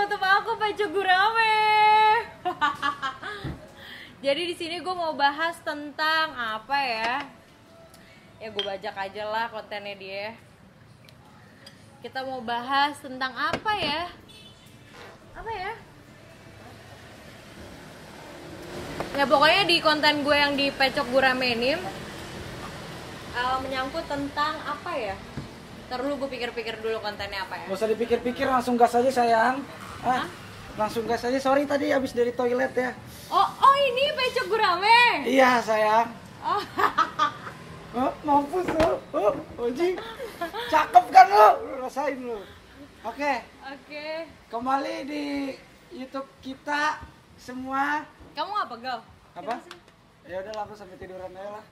YouTube aku Pecok Gurame. Jadi di sini gue mau bahas tentang apa ya? Ya gue bajak aja lah kontennya dia. Kita mau bahas tentang apa ya? Apa ya? Ya pokoknya di konten gue yang di Pecok Gurame ini menyangkut tentang apa ya? Ntar dulu gue pikir-pikir dulu kontennya apa ya. Gak usah dipikir-pikir, langsung gas aja sayang. Langsung gas aja, sorry tadi habis dari toilet ya. Oh ini Pecok Gurame. Iya sayang. Oh. Mampus lo. Oji. Cakep kan lo? Rasain lo. Oke. Kembali di YouTube kita semua. Kamu apa Gal? Apa? Ya udah aku sampai tiduran aja lah.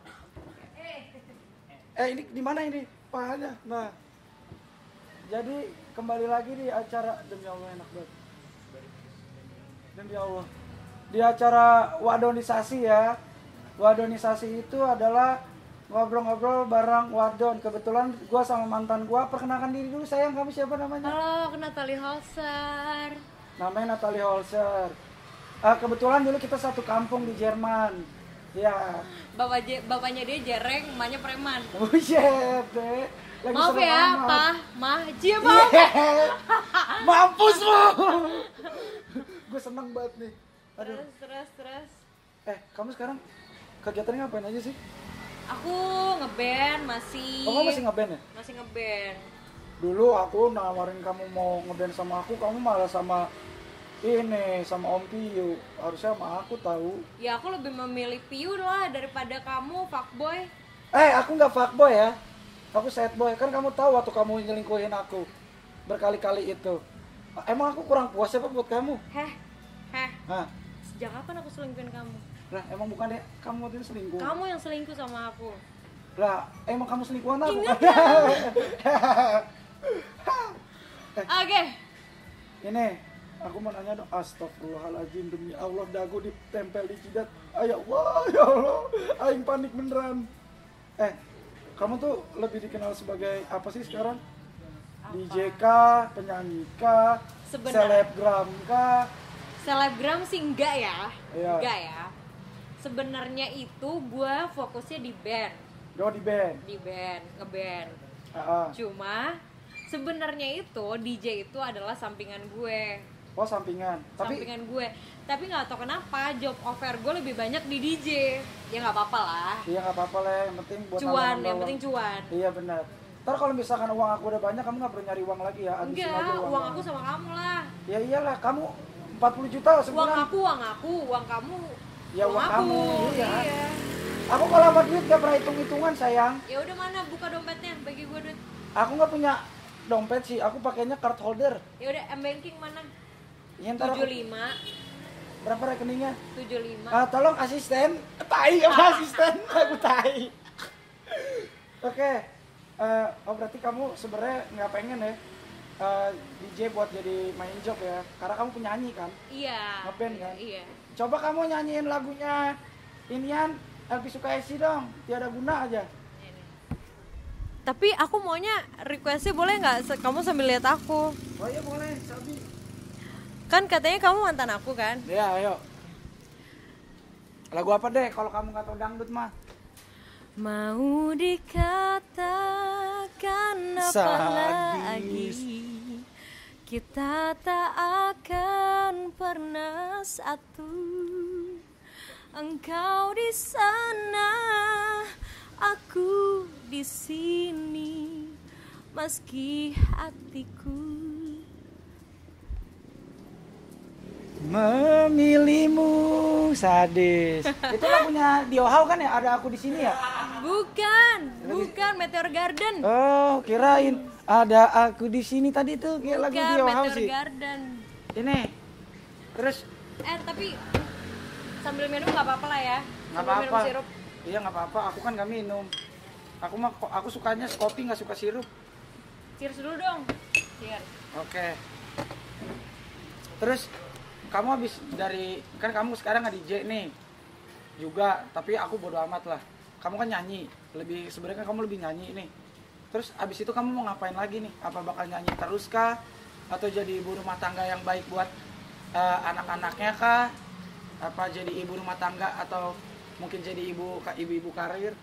Ini di mana ini? Pahanya. Nah. Jadi kembali lagi di acara, demi Allah enak banget. Demi Allah. Di acara wadonisasi ya. Wadonisasi itu adalah ngobrol-ngobrol bareng wadon. Kebetulan gua sama mantan gua, perkenalkan diri dulu sayang, kamu siapa namanya? Halo, aku Natalie Holzer. Namanya Natalie Holzer. Kebetulan dulu kita satu kampung di Jerman. Ya. Bapaknya dia jereng, emaknya preman. Oh shit, deh. Maaf ya, Pak, Mah, Cia maaf. Mampus lo. Gue seneng banget nih. Aduh. Terus. Kamu sekarang kegiatannya ngapain aja sih? Aku ngeband masih. Oh, kamu masih ngeband ya? Masih ngeband. Dulu aku nawarin kamu mau ngeband sama aku, kamu malah sama Om Piu. Harusnya sama aku tahu. Ya aku lebih memilih Piu lah daripada kamu fuckboy. Aku nggak fuckboy ya. Aku sad boy. Kan kamu tahu waktu kamu nyelingkuhin aku berkali-kali itu. Emang aku kurang puas apa buat kamu? Heh. Hah? Sejak kapan aku selingkuhin kamu? Lah, emang bukan deh kamu waktu itu selingkuh. Kamu yang selingkuh sama aku. Lah, emang kamu selingkuhan aku? Oke. Ini, aku mau nanya dong. Astagfirullahaladzim, demi Allah dagu ditempel di jidat. Ya Allah, aing panik beneran. Kamu tuh lebih dikenal sebagai apa sih sekarang? DJ kah, penyanyi kah, selebgram kah? Selebgram sih enggak ya. Iya. Enggak ya. Sebenarnya itu gue fokusnya di band. Oh, di band. Di band, ngeband. Cuma sebenarnya itu DJ itu adalah sampingan gue. Oh, sampingan. Sampingan gue. Tapi nggak tahu kenapa job offer gue lebih banyak di DJ. Ya nggak apa-apa lah. Iya, nggak apa-apa lah. Yang penting buat cuan, yang penting cuan. Iya benar. Ntar kalau misalkan uang aku udah banyak, kamu nggak perlu nyari uang lagi ya. Enggak, aja uang aku sama kamu lah. Ya iyalah, kamu 40 juta sebulan. Uang kamu. Ya uang kamu. Iya. Iya. Aku kalau sama duit gak pernah hitung-hitungan sayang. Ya udah, mana buka dompetnya, bagi gue duit. Aku nggak punya dompet sih, aku pakainya card holder. Ya udah, M-Banking mana? Ya, ntar 75. Berapa rekeningnya? 75. Tolong asisten. Tai apa asisten? Aku tai. Oke. Berarti kamu sebenarnya nggak pengen ya DJ buat jadi main job ya? Karena kamu penyanyi kan? Iya. Ngeband kan? Iya. Coba kamu nyanyiin lagunya Inian Elvi Sukaesi dong, Tiada Guna aja. Tapi aku maunya requestnya boleh nggak kamu sambil lihat aku? Oh iya boleh, Sabi. Kan katanya kamu mantan aku kan? Ya ayo. Lagu apa deh kalau kamu nggak tahu dangdut mah? Mau dikatakan apa lagi, kita tak akan pernah satu. Engkau di sana, aku di sini, meski hatiku memilihmu. Sadis. Itu lagunya Diohau kan ya? Ada aku di sini ya? Bukan Meteor Garden. Oh, kirain ada aku di sini tadi tuh kayak lagu Diohau Meteor sih. Garden. Ini. Terus Tapi sambil minum nggak apa-apa lah ya. nggak Sambil apa-apa. minum sirup. Iya nggak apa-apa. Aku kan nggak minum. Aku sukanya kopi, nggak suka sirup. Cheers dulu dong. Cheers. Oke. Terus kamu habis dari kan kamu sekarang nggak DJ nih juga, tapi aku bodo amat lah. Kamu kan nyanyi, sebenarnya kan kamu lebih nyanyi nih. Terus abis itu kamu mau ngapain lagi nih? Apa bakal nyanyi terus kah? Atau jadi ibu rumah tangga yang baik buat anak-anaknya kah? Apa jadi ibu rumah tangga atau mungkin jadi ibu karir?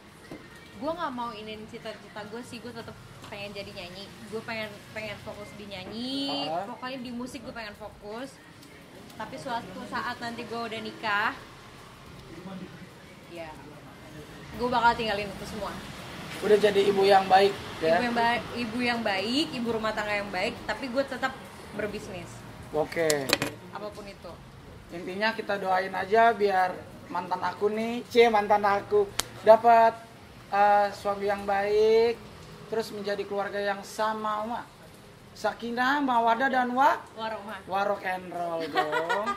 Gue nggak mau inin cita-cita gue sih, gue tetap pengen jadi nyanyi. Gue pengen fokus di nyanyi, pokoknya di musik gue pengen fokus. Tapi suatu saat nanti gue udah nikah, ya gue bakal tinggalin itu semua. Udah jadi ibu yang baik ya? Ibu yang baik, ibu rumah tangga yang baik, tapi gue tetap berbisnis. Oke. Apapun itu. Intinya kita doain aja biar mantan aku nih, mantan aku dapat suami yang baik, terus menjadi keluarga yang sama, sakinah, mawadah dan Warohmah. Warok and roll dong.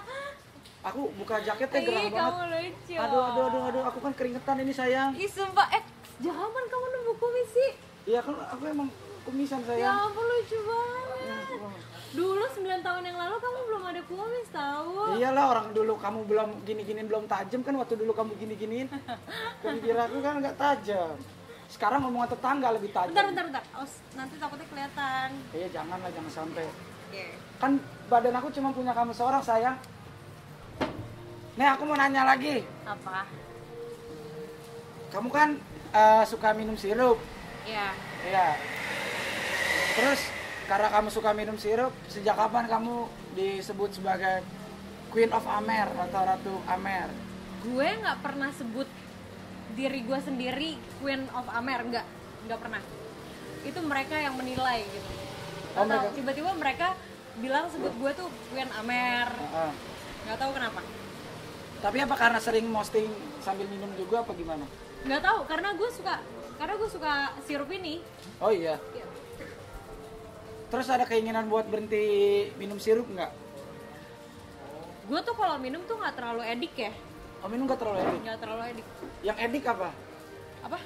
Aku buka jaketnya gerah banget. Kamu lucu. Aduh, aku kan keringetan ini sayang. Ih sumpah, jangan kamu nunggu kumis sih. Iya kan aku emang kumisan Ya sayang. ampun lucu banget. Dulu 9 tahun yang lalu kamu belum ada kumis tahu. Iyalah, orang dulu kamu belum gini-giniin, belum tajam kan waktu dulu kamu gini-giniin. Kepikir aku kan nggak tajam. Sekarang ngomongan tetangga lebih tajam. Bentar. Nanti takutnya kelihatan. Iya jangan sampai. Oke. Kan badan aku cuma punya kamu seorang sayang. Nih aku mau nanya lagi. Apa? Kamu kan suka minum sirup. Ya. Iya. Terus karena kamu suka minum sirup, sejak kapan kamu disebut sebagai Queen of Amer atau Ratu Amer? Gue nggak pernah sebut diri gue sendiri Queen of Amer, nggak pernah. Itu mereka yang menilai gitu. Atau tiba-tiba mereka bilang sebut gue tuh Queen Amer. Nggak tahu kenapa. Tapi apa karena sering posting sambil minum juga apa gimana? Nggak tahu, karena gue suka sirup ini. Oh iya. Terus ada keinginan buat berhenti minum sirup nggak? Gue tuh kalau minum tuh nggak terlalu edik ya. Oh minum nggak terlalu edik? Nggak terlalu edik. Yang edik apa? Apa?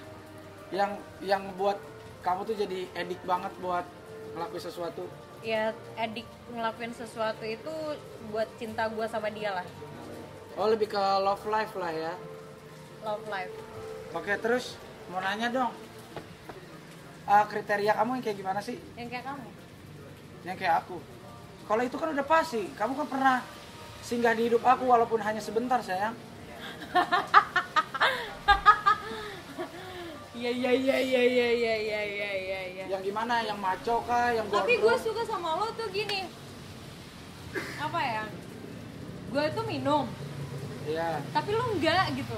Yang buat kamu tuh jadi edik banget buat ngelakuin sesuatu? Ya edik ngelakuin sesuatu itu buat cinta gue sama dia lah. Oh lebih ke love life lah ya? Love life. Oke, terus mau nanya dong, kriteria kamu yang kayak gimana sih? Yang kayak kamu? Yang kayak aku. Kalau itu kan udah pasti, kamu kan pernah singgah di hidup aku walaupun hanya sebentar sayang. Iya. Yang gimana? Yang maco kah? Yang gondrong? Tapi gue suka sama lo tuh gini. Apa ya? Gue tuh minum. Iya. Tapi lo enggak gitu.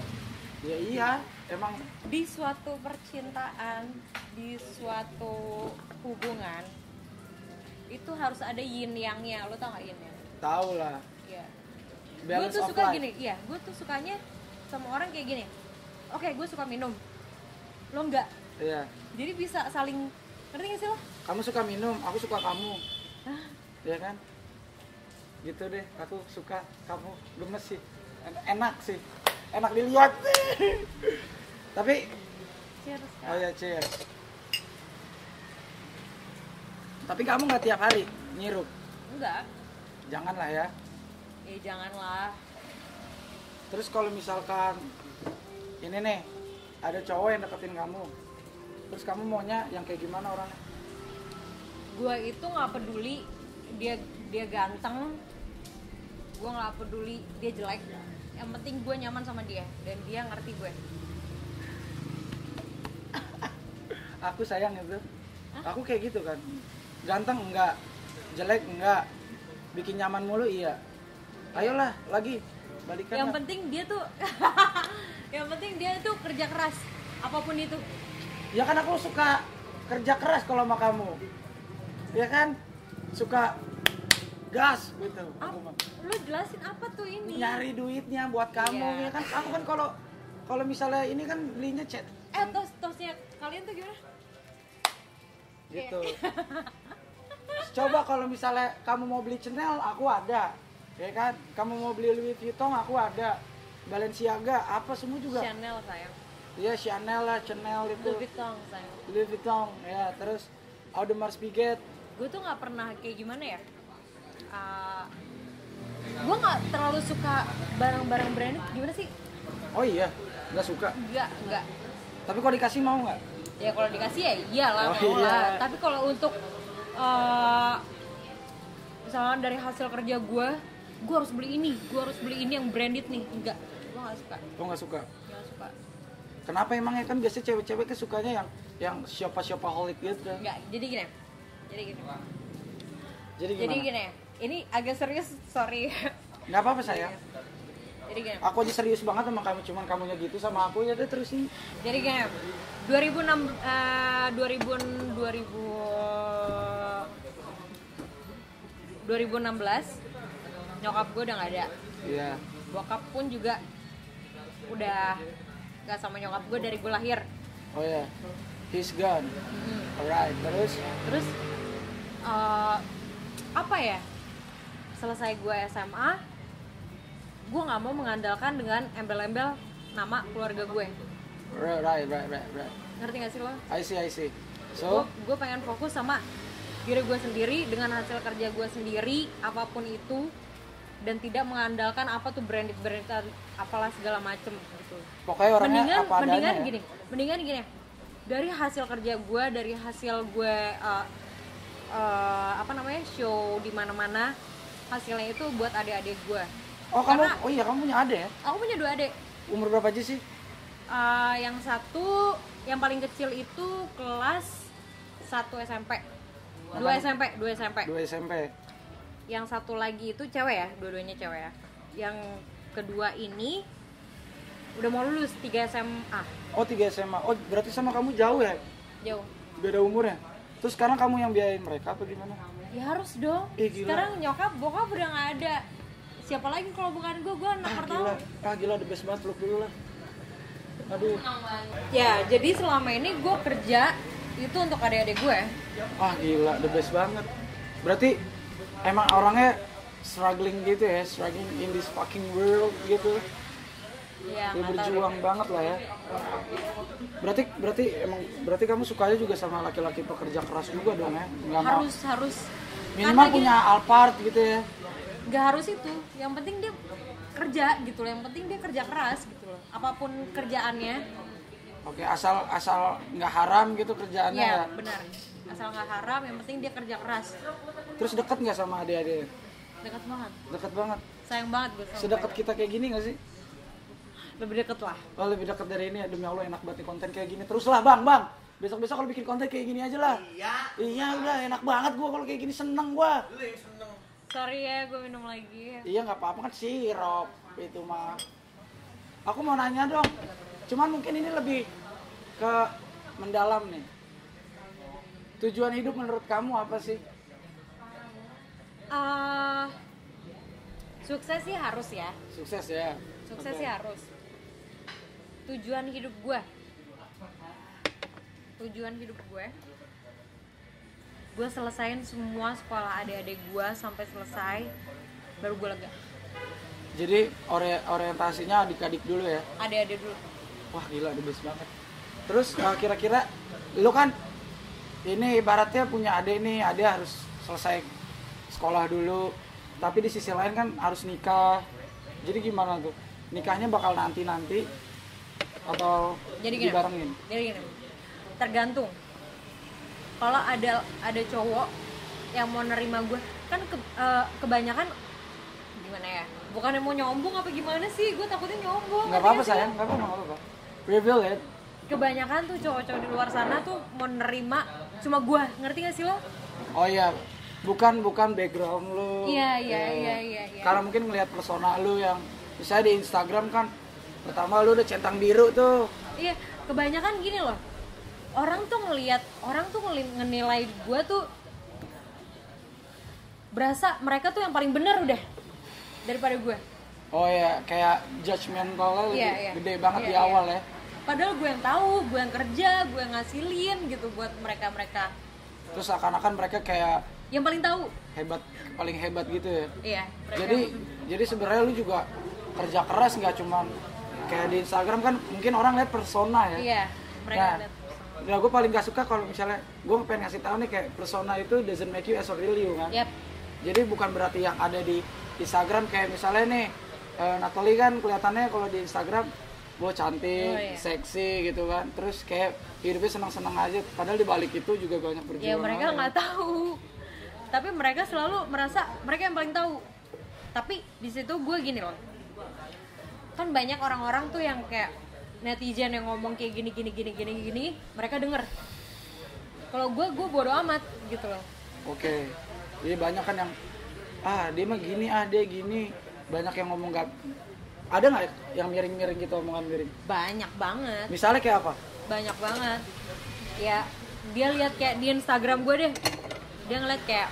Ya iya, emang Di suatu percintaan, di suatu hubungan, itu harus ada yin yang-nya. Lo tau gak yin yang? tahu lah. Iya. Gue Balance tuh of suka life. gini, iya. Gue tuh sukanya sama orang kayak gini. Oke, gue suka minum. Lo enggak. Iya. Jadi bisa saling, ngerti gak sih lo? Kamu suka minum, aku suka kamu. Iya kan? Gitu deh, aku suka kamu. Gemes sih. Enak sih. Enak dilihat. Tapi Cheers. oh ya cheers. Tapi kamu nggak tiap hari nyirup? Enggak. Janganlah ya. Janganlah. Terus kalau misalkan ini nih ada cowok yang deketin kamu, terus kamu maunya yang kayak gimana orangnya? Gue itu nggak peduli dia ganteng, gue nggak peduli dia jelek, yang penting gue nyaman sama dia dan dia ngerti gue. Aku sayang itu. Aku kayak gitu kan. Ganteng enggak, jelek enggak, bikin nyaman mulu iya. Ayolah lagi balikan. Yang lah. penting dia tuh yang penting dia tuh kerja keras apapun itu. Ya kan aku suka kerja keras kalau sama kamu. Ya kan? Suka gas gitu. Lu jelasin apa tuh ini? Nyari duitnya buat kamu Iya. ya kan. Aku kan kalau misalnya ini kan belinya chat Tosnya kalian tuh gimana? gitu. Coba kalau misalnya kamu mau beli Chanel, aku ada. Ya kan? Kamu mau beli Louis Vuitton, aku ada. Balenciaga, apa semua juga. Chanel sayang. Iya, Chanel lah, Chanel itu. Louis Vuitton sayang. Louis Vuitton, ya. Terus Audemars Piguet. Gue tuh nggak pernah kayak gimana ya. Gue nggak terlalu suka barang-barang branded. Gimana sih? Oh iya, nggak suka. Enggak. Tapi kalau dikasih mau nggak? Ya kalau dikasih ya iyalah, Oh, mau iya. lah. Tapi kalau untuk misalnya dari hasil kerja gue harus beli ini, yang branded nih. Enggak, gue nggak suka. Lo nggak suka? Nggak suka. Kenapa emangnya? Kan biasanya cewek-cewek sukanya yang shopaholic gitu kan? Enggak, jadi gini. Jadi gimana? Jadi gini, ini agak serius, sorry. Nggak apa-apa sayang. Jadi gini. Aku aja serius banget sama kamu, cuman kamunya gitu sama aku ya udah terusin. Jadi gini, 2016 nyokap gue udah nggak ada. Iya. Bokap pun juga udah nggak sama nyokap gue dari gue lahir. Oh ya, he's gone. Alright, terus apa ya? Selesai gue SMA, gue nggak mau mengandalkan dengan embel-embel nama keluarga gue. right. Ngerti gak sih lo? I see. So, Gue pengen fokus sama diri gue sendiri dengan hasil kerja gue sendiri, apapun itu, dan tidak mengandalkan apa tuh branded apalah segala macem gitu. pokoknya orangnya apa adanya. Mendingan gini. Dari hasil kerja gue, dari hasil gue show di mana-mana, hasilnya itu buat adik-adik gue. Oh kamu, kamu punya adik ya? Aku punya 2 adik. Umur berapa aja sih? Yang satu, yang paling kecil itu kelas 1 SMP. 2 SMP. Yang satu lagi itu cewek ya, dua-duanya cewek ya. Yang kedua ini udah mau lulus 3 SMA. Oh 3 SMA. Oh berarti sama kamu jauh ya? Jauh. Beda umurnya? Terus sekarang kamu yang biayain mereka apa gimana? Ya harus dong. Gila. Sekarang nyokap, bokap udah gak ada. Siapa lagi kalau bukan gue anak pertama. Gila, the best banget, peluk dulu lah. Aduh. Ya, jadi selama ini gue kerja itu untuk adik-adik gue. Gila, the best banget. Berarti emang orangnya struggling gitu ya, struggling in this fucking world gitu. Iya, Ya berjuang banget lah ya. Berarti kamu sukanya juga sama laki-laki pekerja keras juga dong ya? Harus. Minimal punya Alphard gitu ya. Nggak harus itu, yang penting dia kerja gitu loh, yang penting dia kerja keras gitu loh, apapun kerjaannya. Oke, asal nggak haram gitu kerjaannya ya. Benar, asal nggak haram, yang penting dia kerja keras. Terus deket nggak sama adik-adik? Deket banget, sayang banget gue sama sedekat kita kayak gini nggak sih? lebih deket lah. Oh lebih dekat dari ini ya, demi Allah enak banget nih konten kayak gini. Terus lah bang besok kalau bikin konten kayak gini aja lah. Iya udah enak banget gua kalau kayak gini, seneng gua. Sorry ya, gue minum lagi. Iya nggak apa-apa kan sirup itu mah. Aku mau nanya dong, cuman mungkin ini lebih ke mendalam nih. Tujuan hidup menurut kamu apa sih? Sukses sih harus ya. Sukses ya. Sukses sih harus. Tujuan hidup gue, gue selesain semua sekolah adik-adik gue sampai selesai, baru gue lega. Jadi orientasinya adik-adik dulu ya? Adik-adik dulu. Wah gila, the best banget. Terus kira-kira lu kan ini ibaratnya punya adik nih, adik harus selesai sekolah dulu, tapi di sisi lain kan harus nikah. Jadi gimana tuh? Nikahnya bakal nanti atau dibarengin? Jadi gini, tergantung. Kalau ada cowok yang mau nerima gue, kan kebanyakan gimana ya? Bukannya mau nyombong apa gimana sih? Gue takutnya nyombong. Nggak apa-apa sayang, nggak apa-apa. Reveal it. Kebanyakan tuh cowok-cowok di luar sana tuh mau nerima cuma gue, ngerti gak sih lo? Oh iya, bukan background lu. Iya. Karena mungkin ngelihat persona lu yang misalnya di Instagram kan, pertama lu udah centang biru tuh. Iya, kebanyakan gini loh. Orang tuh ngenilai gue tuh berasa mereka tuh yang paling bener udah daripada gue. Oh ya, kayak judgmentalnya lebih gede banget di awal ya. Padahal gue yang tahu, gue yang kerja, gue yang ngasilin gitu buat mereka. Terus seakan-akan mereka kayak yang paling tahu, paling hebat gitu ya. Iya. Jadi sebenarnya lu juga kerja keras, nggak cuman kayak di Instagram kan mungkin orang lihat persona ya. Iya, mereka lihat. Nah, gue paling gak suka kalau misalnya gue pengen ngasih tahu nih kayak persona itu doesn't make you as a real you kan. Yep. Jadi bukan berarti yang ada di Instagram kayak misalnya nih Natalie kan kelihatannya kalau di Instagram cantik, seksi gitu kan. Terus kayak hidupnya senang-senang aja. Padahal di balik itu juga banyak perjuangan. Ya mereka nggak tahu. Tapi mereka selalu merasa mereka yang paling tahu. Tapi di situ gue gini loh, kan banyak orang-orang tuh yang kayak netizen yang ngomong kayak gini, mereka denger. Kalau gue bodo amat gitu loh. Oke. Jadi banyak kan yang dia mah gini, dia gini. Banyak yang ngomong gak. Ada nggak yang miring-miring gitu, omongan miring? Banyak banget. Misalnya kayak apa? Banyak banget. Ya, dia lihat kayak di Instagram gue deh. Dia ngeliat kayak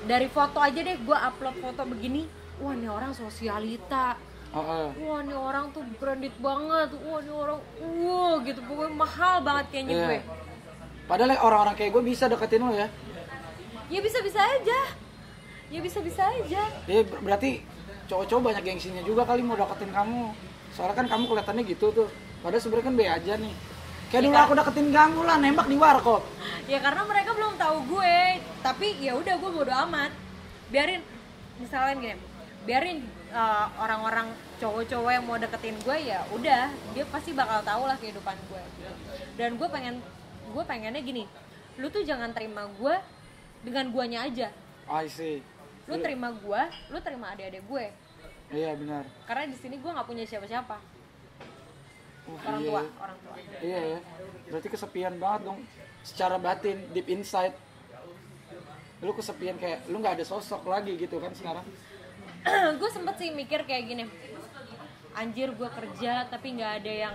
dari foto aja deh, gue upload foto begini. Wah, ini orang sosialita. Wah, ini orang tuh branded banget. Wah, ini orang gitu. Pokoknya mahal banget kayaknya gue. Padahal orang-orang kayak gue bisa deketin lo ya? Ya bisa-bisa aja. Ya berarti cowok-cowok banyak gengsinya juga kali mau deketin kamu. Soalnya kan kamu kelihatannya gitu tuh. Padahal sebenarnya kan be aja nih. Kayak dulu aku deketin kamu lah, nembak di warkop. Ya karena mereka belum tahu gue. Tapi ya udah, gue bodo amat. Biarin, misalnya gini, biarin orang-orang cowok-cowok yang mau deketin gue, ya udah, dia pasti bakal tahu lah kehidupan gue. Dan gue pengennya gini, lu tuh jangan terima gue dengan guanya aja. I see. Lu terima gue, lu terima adik-adik gue. Iya benar. Karena di sini gue nggak punya siapa-siapa. Orang tua. Iya ya. Berarti kesepian banget dong. Secara batin, deep inside. Lu kesepian kayak lu nggak ada sosok lagi gitu kan sekarang. Gue sempet sih mikir kayak gini. Anjir, gue kerja tapi nggak ada yang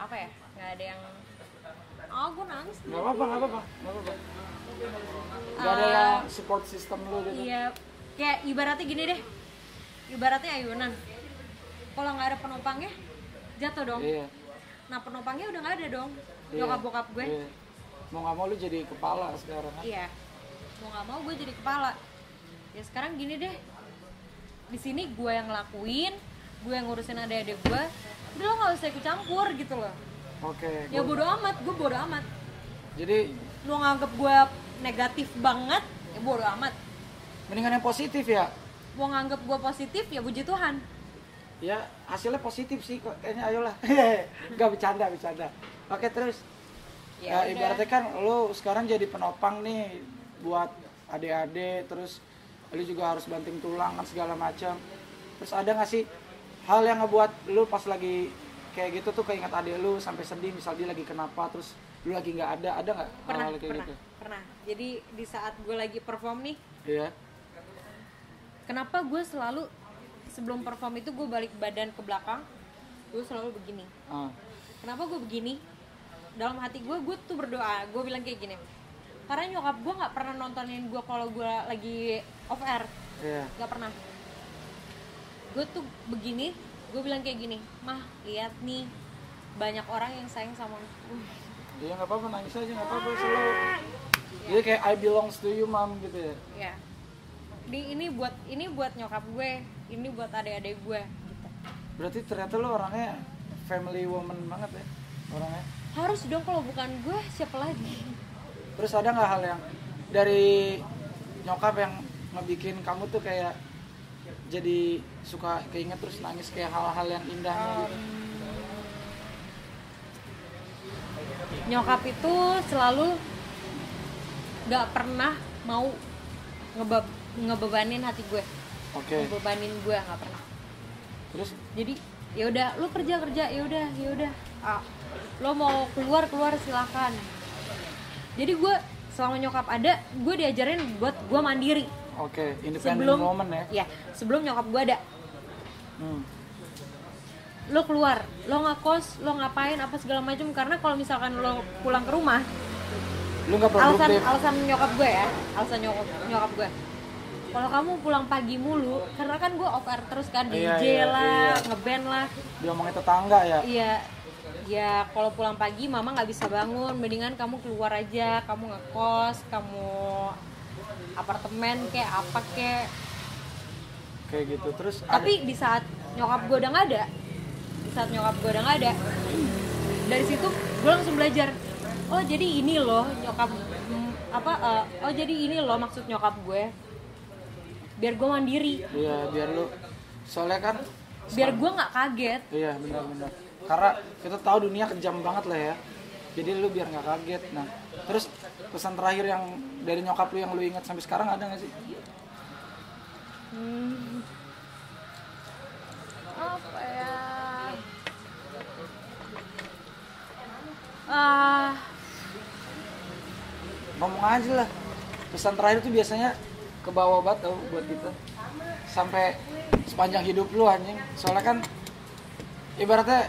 apa ya? Nggak ada yang gue nangis. Nggak apa-apa. Nggak ada yang support system lu gitu. Iya. Kayak ibaratnya gini deh. Ibaratnya ayunan. Kalau nggak ada penopangnya, jatuh dong. Iya. Nah, penopangnya udah nggak ada dong. Iya. Nyokap bokap gue. Iya. Mau nggak mau lu jadi kepala sekarang kan? Iya. Mau nggak mau gue jadi kepala. Ya sekarang gini deh. Di sini gue yang ngelakuin, gue yang ngurusin adik-adik gue. Udah, lo nggak usah ikut campur gitu loh. Oke. Ya bodo amat, gue bodo amat. Jadi Lo nganggep gue negatif banget, ya bodo amat. mendingan yang positif ya. Mau nganggep gue positif, ya puji Tuhan. Ya hasilnya positif sih kok, kayaknya. Ayolah. Gak bercanda. Oke, terus Ya ibaratnya kan lo sekarang jadi penopang nih buat adik-adik, terus lo juga harus banting tulang kan segala macam. Terus ada nggak sih hal yang ngebuat lo pas lagi kayak gitu tuh keinget adik lo sampai sedih, misal dia lagi kenapa terus lo lagi nggak ada nggak hal-hal kayak gitu? Pernah. Jadi di saat gue lagi perform nih, Iya. kenapa gue selalu sebelum perform itu gue balik badan ke belakang, gue selalu begini. Kenapa gue begini? Dalam hati gue tuh berdoa. Gue bilang kayak gini, karena nyokap gue nggak pernah nontonin gue kalau gue lagi off air. Iya. Nggak pernah. Gue tuh begini, gue bilang kayak gini, mah lihat nih, banyak orang yang sayang sama gue. Iya, nggak apa-apa, nangis aja, nggak apa-apa, selalu. Jadi kayak I belongs to you mom gitu ya. Ya. Ini buat nyokap gue, ini buat adik-adik gue gitu. Berarti ternyata lo orangnya family woman banget ya orangnya. Harus dong, kalau bukan gue siapa lagi? Terus ada nggak hal yang dari nyokap yang ngebikin kamu tuh kayak jadi suka keinget terus nangis, kayak hal-hal yang indahnya gitu? Nyokap itu selalu nggak pernah mau ngebebanin hati gue. Oke. Ngebebanin gue nggak pernah. Terus Jadi ya udah, lu kerja, ya udah. Lo mau keluar silakan. Jadi gue selama nyokap ada, gue diajarin buat gue mandiri. oke, independent woman ya. Ya, sebelum nyokap gue ada. Lo keluar, lo ngekos, lo ngapain apa segala macam, karena kalau misalkan lo pulang ke rumah, Lu nggak produktif. alasan nyokap gue ya, nyokap gue. Kalau kamu pulang pagi mulu, karena kan gue off air terus kan, DJ lah, ngeband lah. Diomongin tetangga ya. Iya. Ya kalau pulang pagi mama nggak bisa bangun, mendingan kamu keluar aja, kamu ngekos, kamu apartemen kayak apa Kayak gitu. Terus tapi di saat nyokap gue udah nggak ada, dari situ gue langsung belajar. Oh jadi ini loh nyokap jadi ini loh maksud nyokap gue, biar gue mandiri. Iya, biar lu, soalnya kan Biar gue nggak kaget. Iya, benar-benar. Karena kita tahu dunia kejam banget lah ya. Jadi lu biar nggak kaget. Nah, Terus pesan terakhir yang dari nyokap lu yang lu ingat sampai sekarang ada nggak sih? Apa ya? Ngomong aja lah. Pesan terakhir tuh biasanya ke bawah banget tau buat kita. Sampai sepanjang hidup lu anjing. Soalnya kan ibaratnya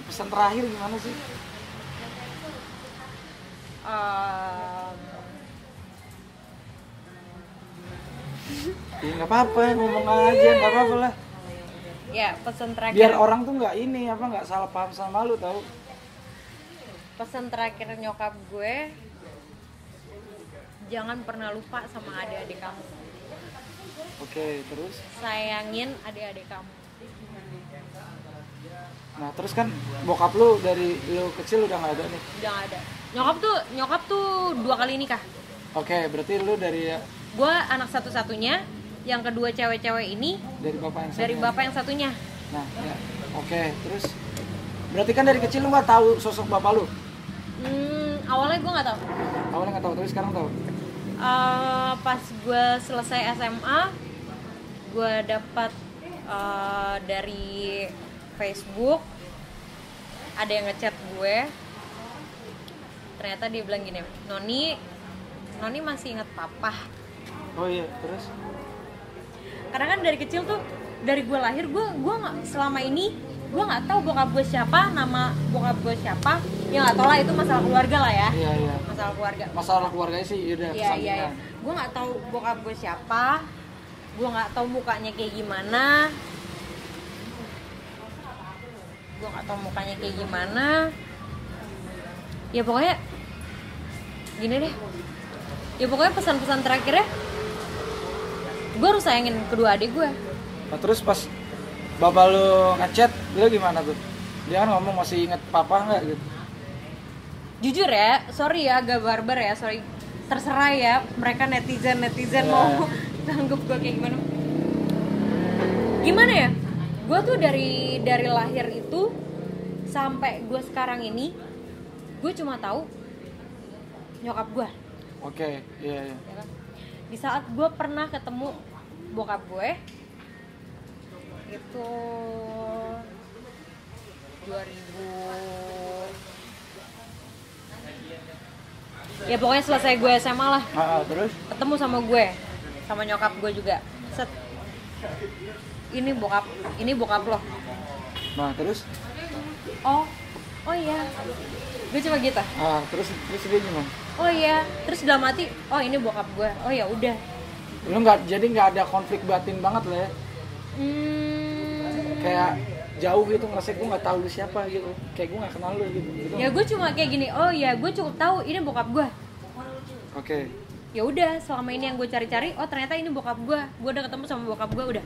pesan terakhir gimana sih? Ya nggak apa-apa, ngomong aja nggak apa-apa lah. Ya pesan terakhir. Biar orang tuh nggak nggak salah paham sama lu tau. Pesan terakhir nyokap gue, jangan pernah lupa sama adik-adik kamu. Oke, terus? Sayangin adik-adik kamu. Nah terus kan bokap lu dari lu kecil udah nggak ada nih. Udah gak ada. Nyokap tuh 2 kali nikah. Oke, berarti lu dari Gue anak satu-satunya, yang kedua cewek-cewek ini dari bapak yang dari bapak yang satunya. Nah, ya. Oke, terus berarti kan dari kecil lu nggak tahu sosok bapak lu? Awalnya gue nggak tahu. Awalnya nggak tahu, tapi sekarang tahu. Pas gue selesai SMA, gue dapat dari Facebook ada yang ngechat gue. Ternyata dia bilang gini, Noni masih ingat papa. Oh iya, terus? Karena kan dari kecil tuh, dari gue lahir, gue nggak, selama ini gue nggak tahu bokap gue siapa, nama bokap gue siapa. Ya nggak tahu lah, itu masalah keluarga lah ya. Iya. Masalah keluarga. Masalah keluarganya sih udah Iya. Gue nggak tahu bokap gue siapa, gue nggak tahu mukanya kayak gimana. Ya pokoknya gini deh. Ya pokoknya pesan-pesan terakhirnya, gue harus sayangin kedua adik gue. Nah, terus pas bapak lu ngechat, lu gimana tuh? Dia kan ngomong masih inget papa nggak gitu? Jujur ya, sorry ya agak barbar ya, sorry. Terserah ya mereka netizen mau anggap gue kayak gimana. Gimana ya? Gue tuh dari lahir itu sampai gue sekarang ini, gue cuma tahu nyokap gue. Oke, iya. Ya kan? Di saat gue pernah ketemu bokap gue itu 2000, ya pokoknya selesai gue SMA lah. Terus? Ketemu sama gue, sama nyokap gue juga. Set. Ini bokap lo. Nah, terus? Oh iya. Gue cuma gitu. Terus dia gimana? Oh iya. Terus dalam hati, oh ini bokap gue. Oh ya udah. Lu nggak ada konflik batin banget lah ya? Kayak jauh gitu, ngerasa gue nggak tahu lu siapa gitu, kayak gue nggak kenal lu gitu. Ya gue cuma kayak gini, oh ya gue cukup tahu ini bokap gue. Oke. Ya udah, selama ini yang gue cari-cari, oh ternyata ini bokap gue udah ketemu sama bokap gue, udah.